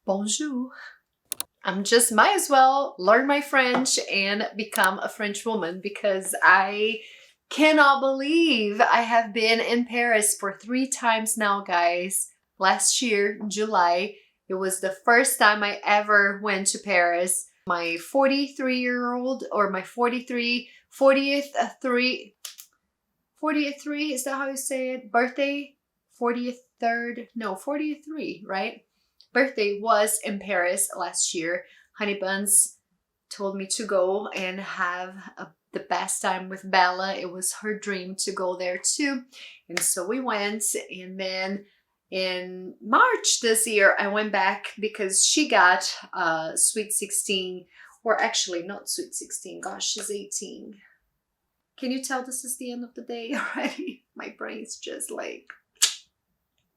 Bonjour. I'm just might as well learn my French and become a French woman because I cannot believe I have been in Paris for 3 times now, guys. Last year, July, it was the first time I ever went to Paris. My 43-year-old or my 40th 3, is that how you say it? Birthday? 43rd? No, 43, right? Birthday was in Paris last year. Honey Buns told me to go and have the best time with Bella. It was her dream to go there too. And so we went, and then in March this year, I went back because she got Sweet 16, or actually not Sweet 16, gosh, she's 18. Can you tell this is the end of the day already? My brain's just like,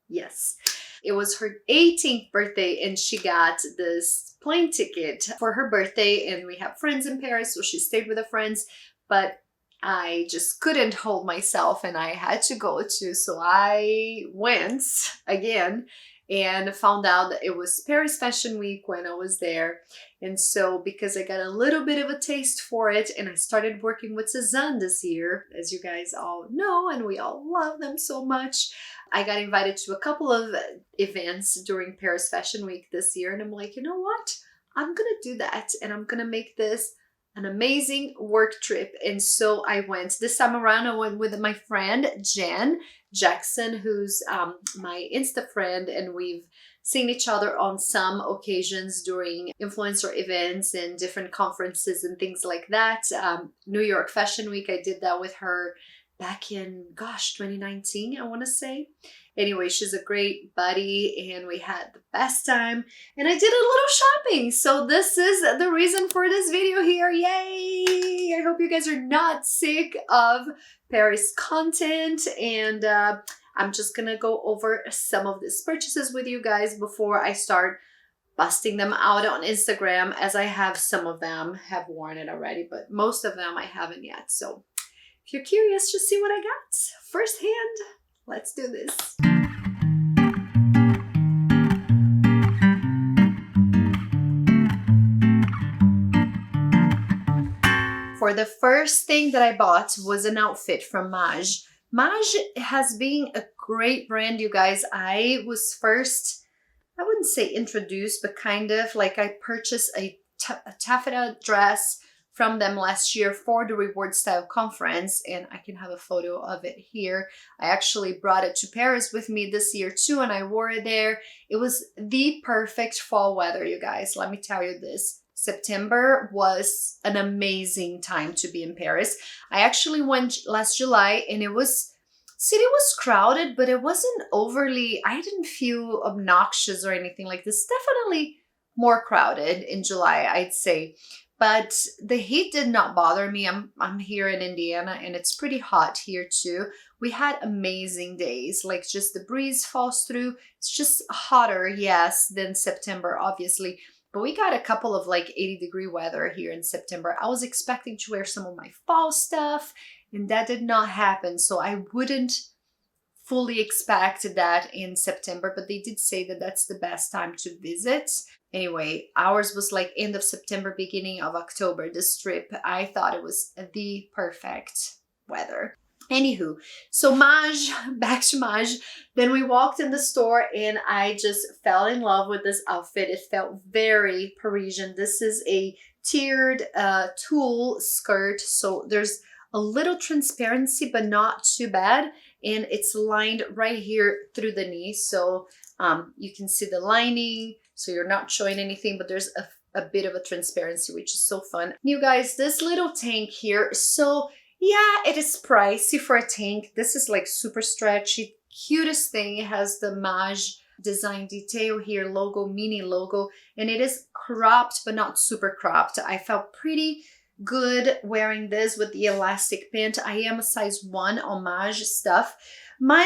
yes. It was her 18th birthday and she got this plane ticket for her birthday, and we have friends in Paris, so she stayed with her friends, but I just couldn't hold myself and I had to go too. So I went again and found out that it was Paris Fashion Week when I was there. And so because I got a little bit of a taste for it and I started working with Cezanne this year, as you guys all know, and we all love them so much, I got invited to a couple of events during Paris Fashion Week this year. And I'm like, you know what? I'm gonna do that and I'm gonna make this an amazing work trip. And so I went. This time around, I went with my friend Jen Jackson, who's my Insta friend, and we've seen each other on some occasions during influencer events and different conferences and things like that. New York Fashion Week, I did that with her back in, gosh, 2019, I want to say. Anyway, she's a great buddy and we had the best time, and I did a little shopping. So this is the reason for this video here. Yay! I hope you guys are not sick of Paris content, and I'm just gonna go over some of these purchases with you guys before I start busting them out on Instagram, as I have some of them have worn it already, but most of them I haven't yet. So if you're curious, just see what I got firsthand. Let's do this. For the first thing that I bought was an outfit from Maje. Maje has been a great brand, you guys. I was first, I wouldn't say introduced, but kind of like I purchased a taffeta dress from them last year for the Reward Style Conference, and I can have a photo of it here. I actually brought it to Paris with me this year too, and I wore it there. It was the perfect fall weather, you guys. Let me tell you this. September was an amazing time to be in Paris. I actually went last July, and city was crowded, but it wasn't overly, I didn't feel obnoxious or anything like this. Definitely more crowded in July, I'd say. But the heat did not bother me. I'm here in Indiana and it's pretty hot here too. We had amazing days, like just the breeze falls through. It's just hotter, yes, than September, obviously. But we got a couple of like 80-degree weather here in September. I was expecting to wear some of my fall stuff and that did not happen. So I wouldn't fully expect that in September, but they did say that that's the best time to visit. Anyway, ours was like end of September, beginning of October, this trip. I thought it was the perfect weather. Anywho, so Maje, back to Maje. Then we walked in the store and I just fell in love with this outfit. It felt very Parisian. This is a tiered tulle skirt. So there's a little transparency, but not too bad. And it's lined right here through the knee. So you can see the lining. So you're not showing anything, but there's a bit of a transparency, which is so fun. You guys, this little tank here, so yeah, it is pricey for a tank. This is like super stretchy, cutest thing. It has the Maje design detail here, logo, mini logo, and it is cropped, but not super cropped. I felt pretty good wearing this with the elastic pant. I am a size 1 on Maje stuff. My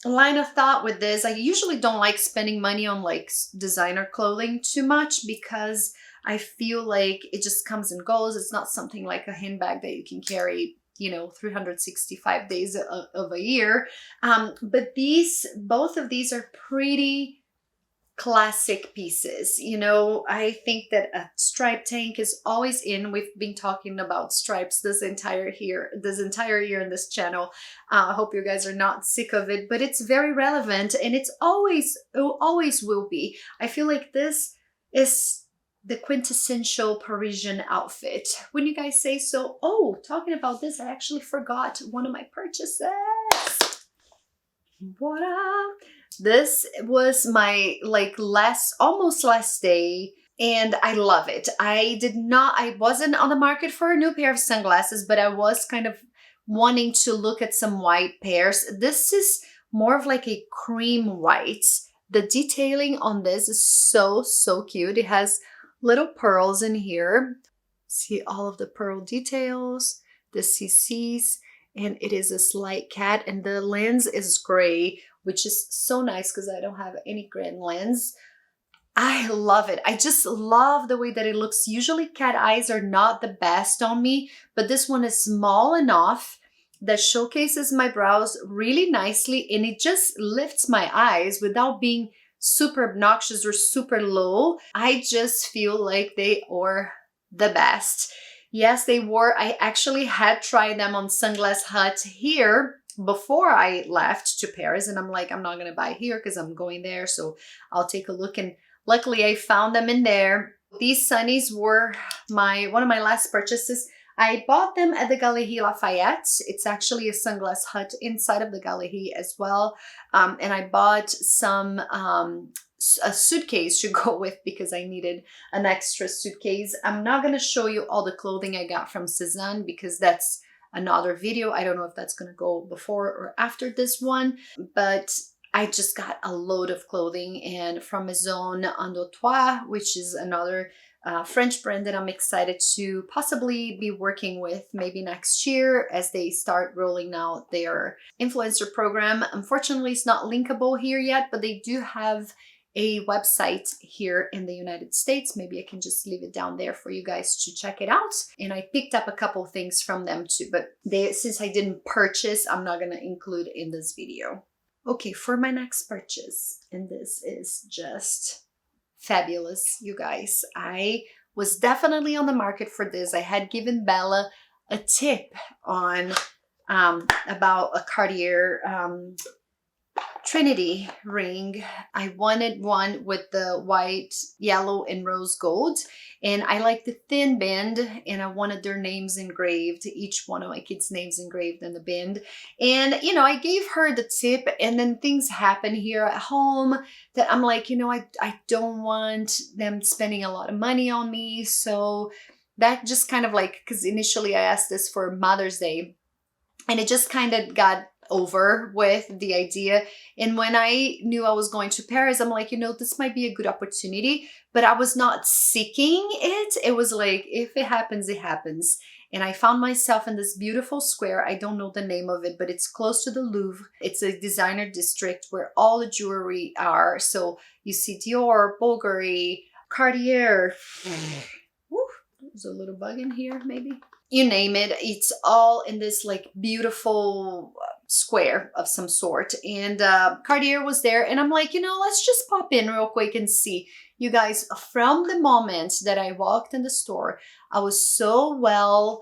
line of thought with this, I usually don't like spending money on like designer clothing too much because I feel like it just comes and goes. It's not something like a handbag that you can carry, you know, 365 days of a year. But both of these are pretty classic pieces. You know, I think that a striped tank is always in. We've been talking about stripes this entire year in this channel. I hope you guys are not sick of it, but it's very relevant, and it always will be. I feel like this is the quintessential Parisian outfit. When you guys say so. Oh, talking about this, I actually forgot one of my purchases. What up? This was my almost last day, and I love it. I wasn't on the market for a new pair of sunglasses, but I was kind of wanting to look at some white pairs. This is more of like a cream white. The detailing on this is so cute. It has little pearls in here. See all of the pearl details, the CCs, and it is a slight cat, and the lens is gray, which is so nice because I don't have any grand lens. I love it. I just love the way that it looks. Usually cat eyes are not the best on me, but this one is small enough that showcases my brows really nicely, and it just lifts my eyes without being super obnoxious or super low. I just feel like they are the best. Yes, they were. I actually had tried them on Sunglass Hut here before I left to Paris, and I'm like, I'm not going to buy here because I'm going there, so I'll take a look. And luckily I found them in there. These sunnies were one of my last purchases. I bought them at the Galeries Lafayette. It's actually a Sunglass Hut inside of the Galeries as well. And I bought a suitcase to go with because I needed an extra suitcase. I'm not going to show you all the clothing I got from Cézanne because that's another video. I don't know if that's going to go before or after this one, but I just got a load of clothing, and from Maison Andautois, which is another French brand that I'm excited to possibly be working with maybe next year as they start rolling out their influencer program. Unfortunately, it's not linkable here yet, but they do have a website here in the United States. Maybe I can just leave it down there for you guys to check it out. And I picked up a couple things from them too, but since I didn't purchase, I'm not gonna include in this video. Okay, for my next purchase, and this is just fabulous, you guys. I was definitely on the market for this. I had given Bella a tip on about a Cartier Trinity ring. I wanted one with the white, yellow, and rose gold, and I like the thin band, and I wanted their names engraved, each one of my kids' names engraved in the band. And you know, I gave her the tip, and then things happen here at home that I'm like, you know, I don't want them spending a lot of money on me. So that just kind of like, because initially I asked this for Mother's Day, and it just kind of got over with the idea. And when I knew I was going to Paris, I'm like, you know, this might be a good opportunity, but I was not seeking it. It was like, if it happens, it happens. And I found myself in this beautiful square. I don't know the name of it, but it's close to the Louvre. It's a designer district where all the jewelry are. So you see Dior, Bulgari, Cartier. Woo, there's a little bug in here, maybe. You name it, it's all in this like beautiful square of some sort. And Cartier was there, and I'm like, you know, let's just pop in real quick and see. You guys, from the moment that I walked in the store, I was so well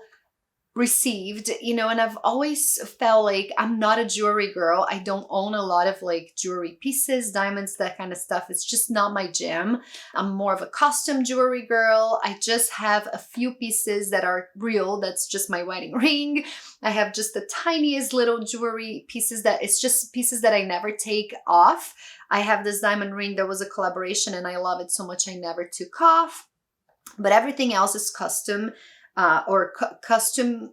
received, you know, and I've always felt like I'm not a jewelry girl. I don't own a lot of like jewelry pieces, diamonds, that kind of stuff. It's just not my jam. I'm more of a custom jewelry girl. I just have a few pieces that are real. That's just my wedding ring. I have just the tiniest little jewelry pieces that it's just pieces that I never take off. I have this diamond ring that was a collaboration, and I love it so much I never took off. But everything else is custom. Costume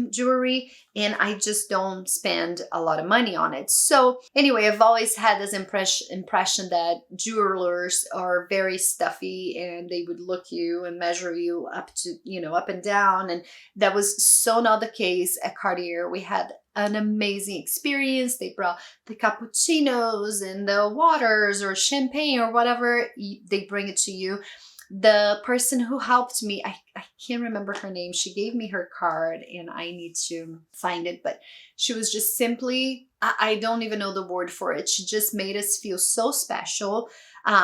jewelry, and I just don't spend a lot of money on it. So anyway, I've always had this impression that jewelers are very stuffy, and they would look you and measure you up to, you know, up and down, and that was so not the case at Cartier. We had an amazing experience. They brought the cappuccinos and the waters or champagne or whatever, they bring it to you. The person who helped me, I can't remember her name. She gave me her card and I need to find it, but she was just simply, I don't even know the word for it. She just made us feel so special.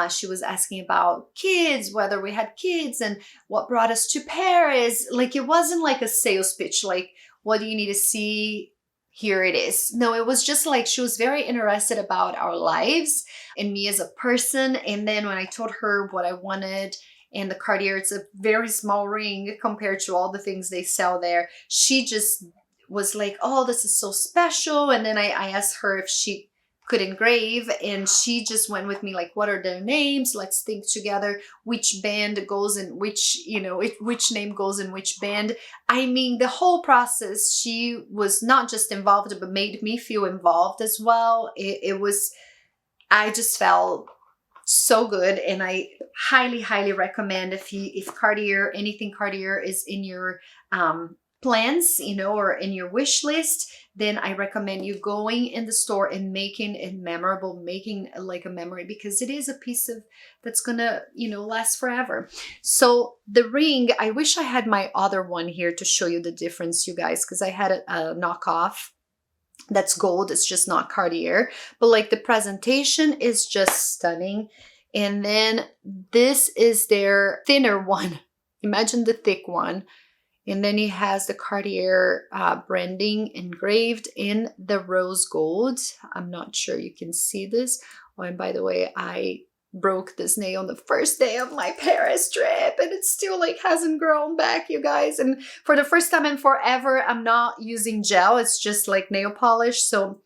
She was asking about kids, whether we had kids and what brought us to Paris. Like, it wasn't like a sales pitch, like, what do you need to see? Here it is. No, it was just like she was very interested about our lives and me as a person. And then when I told her what I wanted, and the Cartier, it's a very small ring compared to all the things they sell there, she just was like, oh, this is so special. And then I asked her if she could engrave, and she just went with me like, what are their names? Let's think together which band goes in which, you know, which name goes in which band. I mean, the whole process, she was not just involved, but made me feel involved as well. It was, I just felt so good, and I highly recommend if Cartier, anything Cartier is in your plans, you know, or in your wish list, then I recommend you going in the store and making it memorable, making like a memory, because it is a piece of that's gonna, you know, last forever. So the ring, I wish I had my other one here to show you the difference, you guys, because I had a knockoff that's gold. It's just not Cartier, but like the presentation is just stunning. And then this is their thinner one. Imagine the thick one. And then it has the Cartier branding engraved in the rose gold. I'm not sure you can see this. Oh, and by the way, I broke this nail on the first day of my Paris trip, and it still like hasn't grown back, you guys. And for the first time in forever, I'm not using gel. It's just like nail polish. So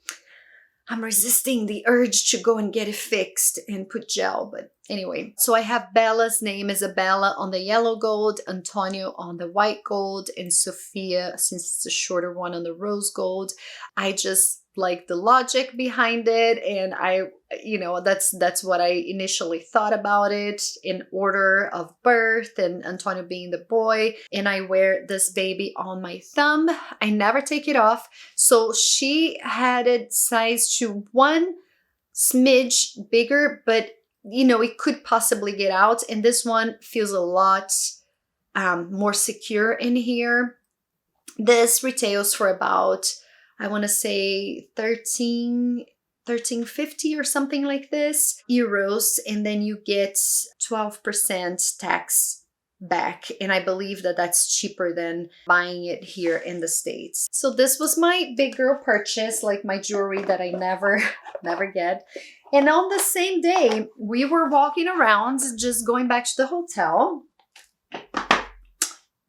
I'm resisting the urge to go and get it fixed and put gel. But anyway, so I have Bella's name, Isabella, on the yellow gold, Antonio on the white gold, and Sophia, since it's a shorter one, on the rose gold. I just like the logic behind it, and I, you know, that's what I initially thought about it in order of birth, and Antonio being the boy. And I wear this baby on my thumb. I never take it off. So she had it sized to one smidge bigger, but you know, it could possibly get out. And this one feels a lot more secure in here. This retails for about, I want to say 13.50 or something like this euros, and then you get 12% tax back, and I believe that that's cheaper than buying it here in the States. So this was my big girl purchase, like my jewelry that I never get. And on the same day, we were walking around, just going back to the hotel.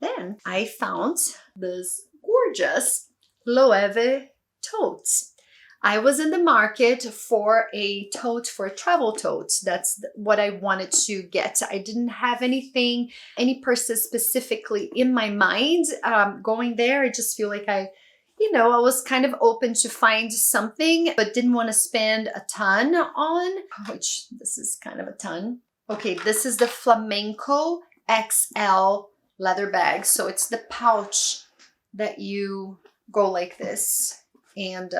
Then I found this gorgeous Loewe totes. I was in the market for a tote, for a travel tote. That's what I wanted to get. I didn't have anything, any purses specifically in my mind. Going there, I just feel like I was kind of open to find something, but didn't want to spend a ton on, which this is kind of a ton. Okay, this is the Flamenco XL leather bag. So it's the pouch that you go like this and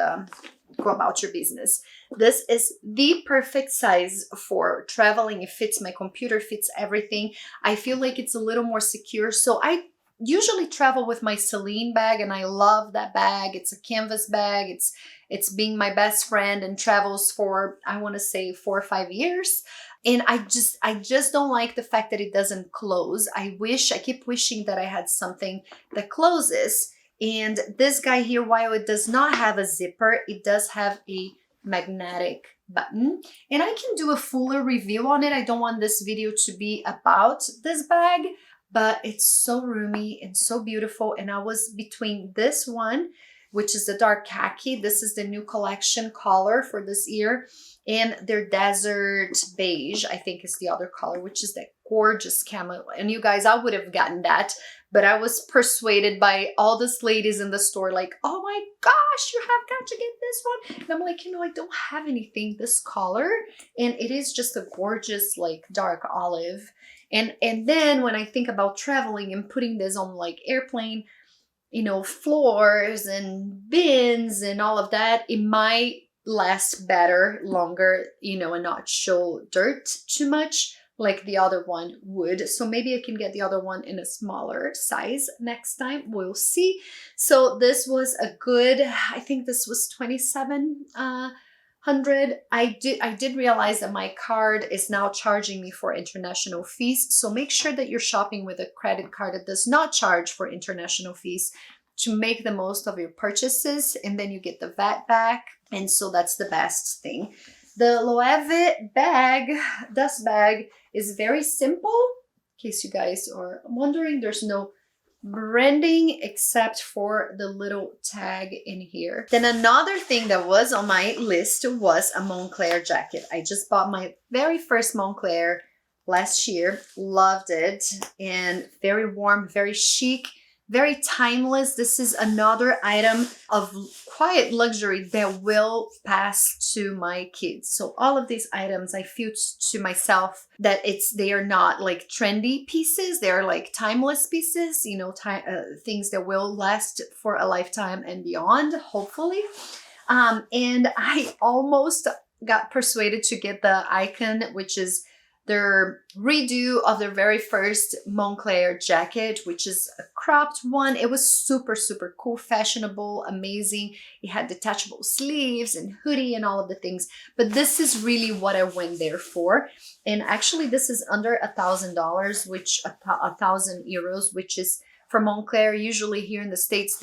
go about your business. This is the perfect size for traveling. It fits my computer, fits everything. I feel like it's a little more secure. So I usually travel with my Celine bag, and I love that bag. It's a canvas bag. It's being my best friend and travels for, I want to say, 4 or 5 years. And I just don't like the fact that it doesn't close. I keep wishing that I had something that closes. And this guy here, while it does not have a zipper, it does have a magnetic button. And I can do a fuller review on it. I don't want this video to be about this bag, but it's so roomy and so beautiful. And I was between this one, which is the dark khaki. This is the new collection color for this year. And their desert beige, I think, is the other color, which is that gorgeous camel. And you guys, I would have gotten that, but I was persuaded by all these ladies in the store, like, oh my gosh, you have got to get this one. And I'm like, I don't have anything this color. And it is just a gorgeous, like, dark olive. And then when I think about traveling and putting this on like airplane, floors and bins and all of that, it might last better, longer, and not show dirt too much. like the other one would. So maybe I can get the other one in a smaller size next time. We'll see. So this was a good, I think this was 2,700. I did realize that my card is now charging me for international fees. So make sure that you're shopping with a credit card that does not charge for international fees to make the most of your purchases, and then you get the VAT back. And so that's the best thing. The Loewe bag, dust bag, is very simple. In case you guys are wondering, there's no branding except for the little tag in here. Then another thing that was on my list was a Moncler jacket. I just bought my very first Moncler last year, loved it, and very warm, very chic, very timeless. This is another item of quiet luxury that will pass to my kids. So all of these items, I feel to myself that they are not like trendy pieces. They're like timeless pieces, you know, things that will last for a lifetime and beyond, hopefully. And I almost got persuaded to get the Icon, which is their redo of their very first Moncler jacket, which is a cropped one. It was super, super cool, fashionable, amazing. It had detachable sleeves and hoodie and all of the things. But this is really what I went there for. And actually, this is under $1,000, which 1,000 euros, which is for Moncler. Usually here in the States,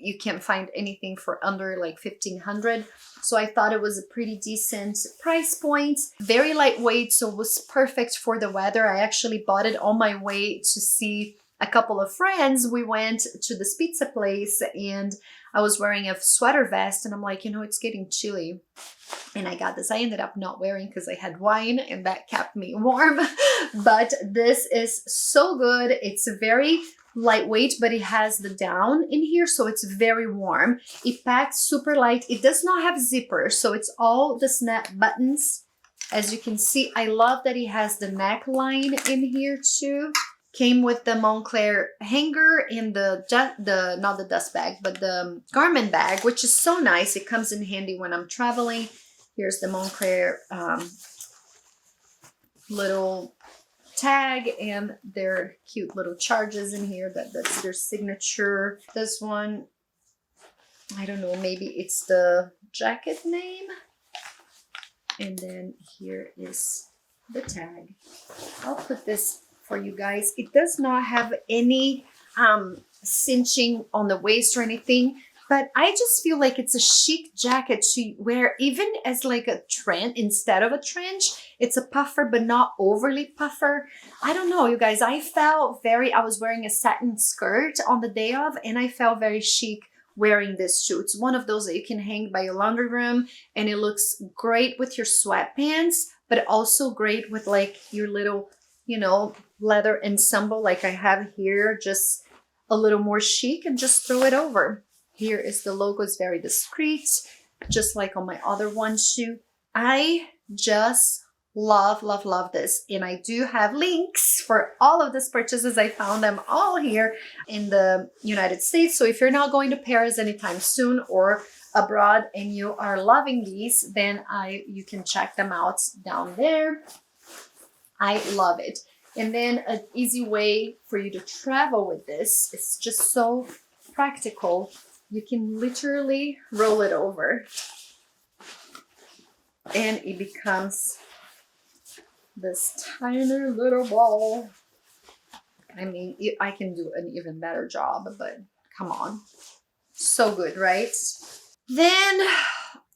you can't find anything for under like 1,500. So I thought it was a pretty decent price point. Very lightweight, so it was perfect for the weather. I actually bought it on my way to see a couple of friends. We went to this pizza place and I was wearing a sweater vest and I'm like, you know, it's getting chilly. And I got this. I ended up not wearing because I had wine and that kept me warm. But this is so good. It's very lightweight, but it has the down in here, so it's very warm. It packs super light. It does not have zippers, so it's all the snap buttons. As you can see, I love that it has the neckline in here too. Came with the Moncler hanger and the not the dust bag, but the garment bag, which is so nice. It comes in handy when I'm traveling. Here's the Moncler little tag and their cute little charges in here. That's their signature. This one, I don't know, maybe it's the jacket name. And then here is the tag. I'll put this for you guys. It does not have any cinching on the waist or anything, but I just feel like it's a chic jacket to wear even as like a trench instead of a trench. It's a puffer, but not overly puffer. I don't know, you guys. I was wearing a satin skirt on the day of, and I felt very chic wearing this shoe. It's one of those that you can hang by your laundry room, and it looks great with your sweatpants, but also great with like your little, you know, leather ensemble like I have here, just a little more chic, and just throw it over. Here is the logo. It's very discreet, just like on my other one shoe. I just love, love, love this. And I do have links for all of these purchases. I found them all here in the United States. So if you're not going to Paris anytime soon or abroad and you are loving these, then you can check them out down there. I love it. And then an easy way for you to travel with this, it's just so practical. You can literally roll it over and it becomes this tiny little ball. I mean, I can do an even better job, but come on. So good, right? Then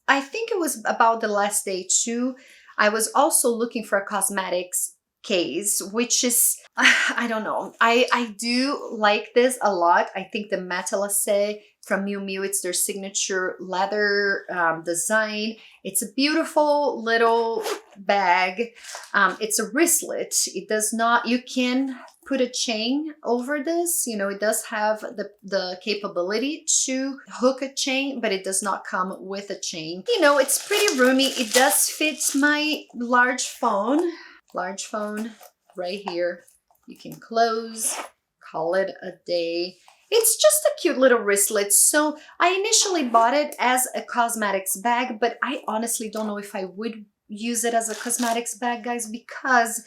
I think it was about the last day too. I was also looking for a cosmetics case, which is, I don't know. I do like this a lot. I think the Matelassé from Miu Miu, it's their signature leather design. It's a beautiful little bag. It's a wristlet. It does not, you can put a chain over this. You know, it does have the capability to hook a chain, but it does not come with a chain. You know, it's pretty roomy. It does fit my large phone right here. You can close, call it a day. It's just a cute little wristlet. So I initially bought it as a cosmetics bag, but I honestly don't know if I would use it as a cosmetics bag, guys, because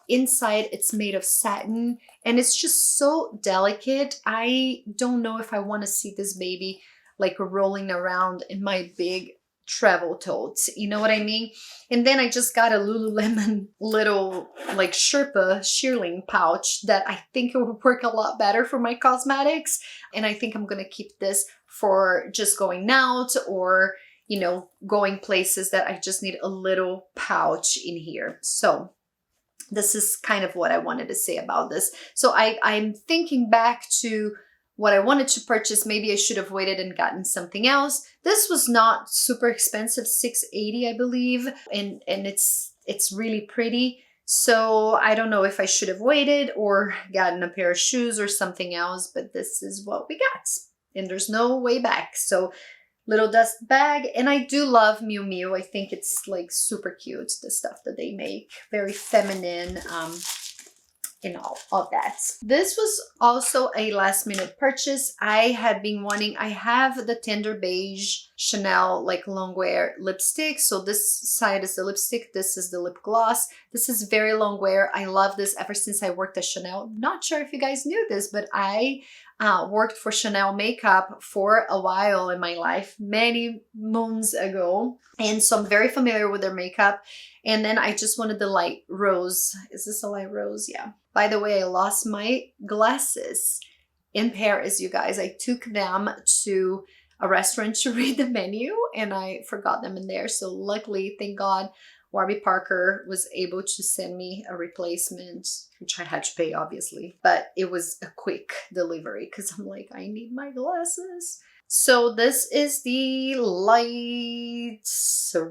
Inside it's made of satin, and it's just so delicate. I don't know if I want to see this baby like rolling around in my big travel totes, you know what I mean? And then I just got a Lululemon little like Sherpa shearling pouch that I think it would work a lot better for my cosmetics. And I think I'm gonna keep this for just going out, or you know, going places that I just need a little pouch in here. So this is kind of what I wanted to say about this. So I'm thinking back to what I wanted to purchase. Maybe I should have waited and gotten something else. This was not super expensive, $6.80 I believe, and it's really pretty. So I don't know if I should have waited or gotten a pair of shoes or something else, but this is what we got, and there's no way back. So little dust bag, and I do love Miu Miu. I think it's like super cute, the stuff that they make, very feminine, and all of that. This was also a last minute purchase. I had been wanting, I have the Tender Beige Chanel like long wear lipstick. So this side is the lipstick, this is the lip gloss. This is very long wear. I love this ever since I worked at Chanel. Not sure if you guys knew this, but I worked for Chanel makeup for a while in my life, many moons ago. And so I'm very familiar with their makeup. And then I just wanted the light rose. Is this a light rose? Yeah. By the way, I lost my glasses in Paris, you guys. I took them to a restaurant to read the menu and I forgot them in there. So luckily, thank God, Warby Parker was able to send me a replacement, which I had to pay obviously, but it was a quick delivery because I'm like, I need my glasses. So this is the light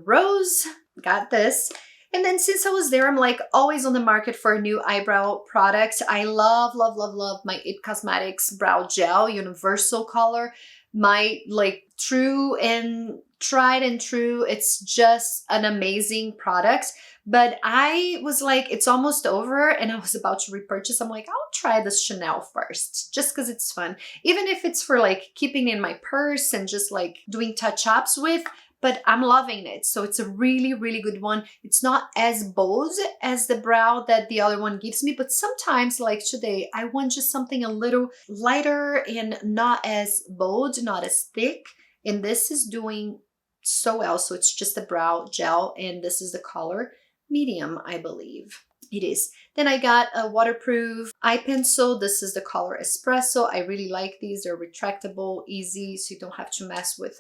rose, got this. And then since I was there, I'm like always on the market for a new eyebrow product. I love, love, love, love my It Cosmetics Brow Gel, universal color. My like true and tried and true. It's just an amazing product. But I was like, it's almost over and I was about to repurchase. I'm like, I'll try this Chanel first, just because it's fun. Even if it's for like keeping in my purse and just like doing touch-ups with, but I'm loving it. So it's a really, really good one. It's not as bold as the brow that the other one gives me, but sometimes like today, I want just something a little lighter and not as bold, not as thick. And this is doing so well. So it's just a brow gel and this is the color medium, I believe it is. Then I got a waterproof eye pencil. This is the color Espresso. I really like these. They're retractable, easy, so you don't have to mess with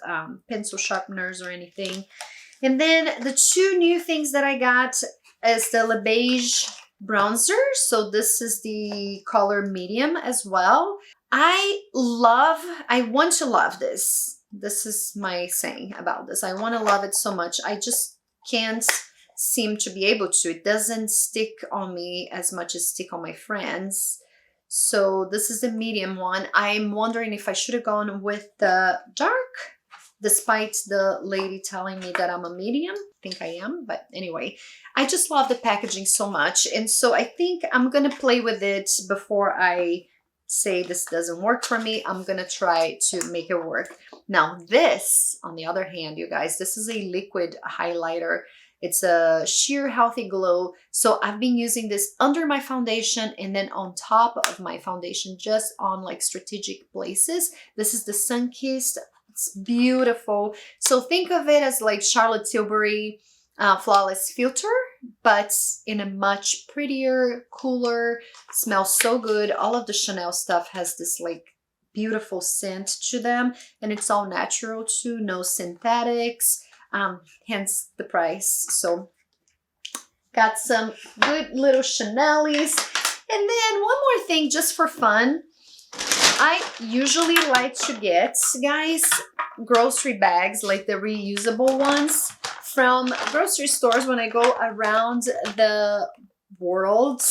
pencil sharpeners or anything. And then the two new things that I got is the Le Beige bronzer. So this is the color medium as well. I want to love this. This is my saying about this. I want to love it so much. I just can't seem to be able to. It doesn't stick on me as much as stick on my friends. So this is the medium one. I'm wondering if I should have gone with the dark, despite the lady telling me that I'm a medium. I think I am, but anyway, I just love the packaging so much. And so I think I'm gonna play with it before I say this doesn't work for me. I'm gonna try to make it work. Now this, on the other hand, you guys, this is a liquid highlighter. It's a sheer healthy glow. So I've been using this under my foundation and then on top of my foundation, just on like strategic places. This is the Sunkissed. It's beautiful. So think of it as like Charlotte Tilbury Flawless Filter, but in a much prettier, cooler, smells so good. All of the Chanel stuff has this like beautiful scent to them, and it's all natural too, no synthetics. Hence the price. So got some good little Chanel-ies. And then one more thing just for fun. I usually like to get, guys, grocery bags, like the reusable ones from grocery stores when I go around the world.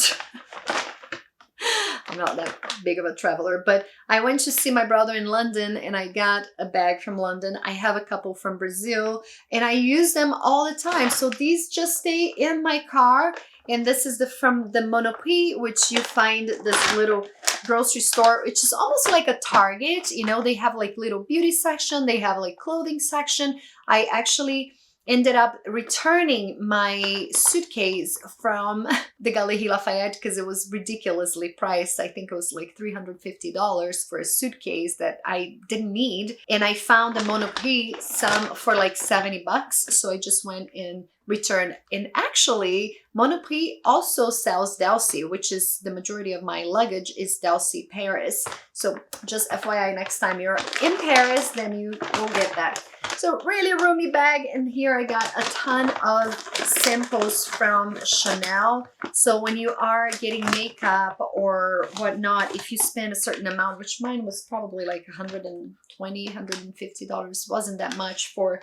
I'm not that big of a traveler, but I went to see my brother in London and I got a bag from London. I have a couple from Brazil and I use them all the time. So these just stay in my car. And this is from the Monoprix, which you find this little grocery store, which is almost like a Target. You know, they have like little beauty section. They have like clothing section. I actually ended up returning my suitcase from the Galeries Lafayette because it was ridiculously priced. I think it was like $350 for a suitcase that I didn't need. And I found a Monoprix some for like 70 bucks. So I just went and returned. And actually, Monoprix also sells Delcy, which is the majority of my luggage is Delcy Paris. So just FYI, next time you're in Paris, then you will get that. So really roomy bag, and here I got a ton of samples from Chanel. So when you are getting makeup or whatnot, if you spend a certain amount, which mine was probably like $120, $150, wasn't that much for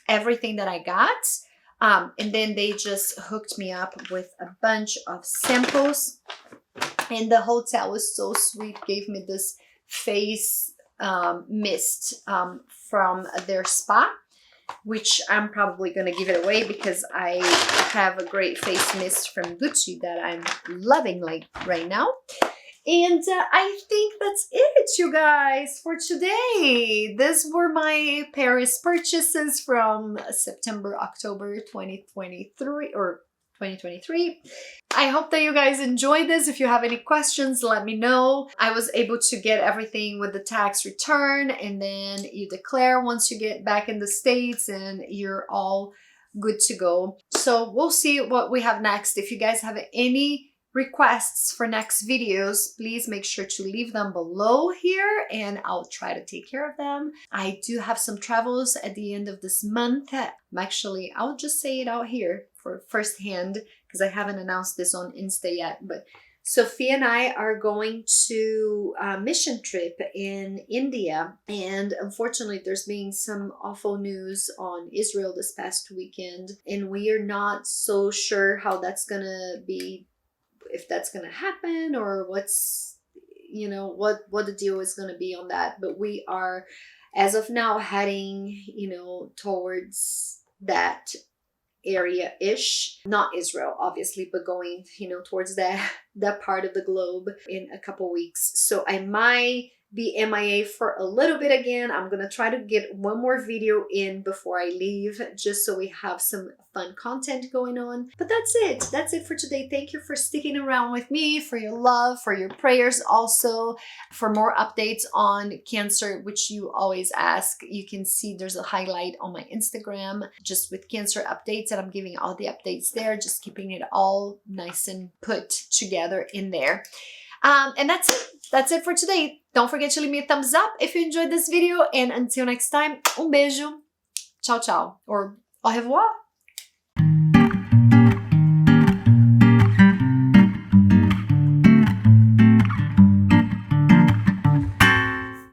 everything that I got. And then they just hooked me up with a bunch of samples. And the hotel was so sweet, gave me this face mist from their spa, which I'm probably going to give it away because I have a great face mist from Gucci that I'm loving like right now. And I think that's it, you guys, for today. These were my Paris purchases from September, October 2023 or 2023. I hope that you guys enjoyed this. If you have any questions, let me know. I was able to get everything with the tax return, and then you declare once you get back in the States and you're all good to go. So we'll see what we have next. If you guys have any requests for next videos, please make sure to leave them below here and I'll try to take care of them. I do have some travels at the end of this month. I'll just say it out here for firsthand because I haven't announced this on Insta yet, but Sophia and I are going to a mission trip in India, and unfortunately there's been some awful news on Israel this past weekend, and we are not so sure how that's gonna be, if that's gonna happen or what's, you know, what the deal is gonna be on that. But we are, as of now, heading, you know, towards that area-ish, not Israel obviously, but going, you know, towards that part of the globe in a couple weeks. So I might be MIA for a little bit again. I'm gonna try to get one more video in before I leave, just so we have some fun content going on. But that's it for today. Thank you for sticking around with me, for your love, for your prayers. Also, for more updates on Cancer, which you always ask, you can see there's a highlight on my Instagram just with Cancer updates, and I'm giving all the updates there, just keeping it all nice and put together in there. And that's it. That's it for today. Don't forget to leave me a thumbs up if you enjoyed this video. And until next time, beijo. Tchau, tchau. Or au revoir.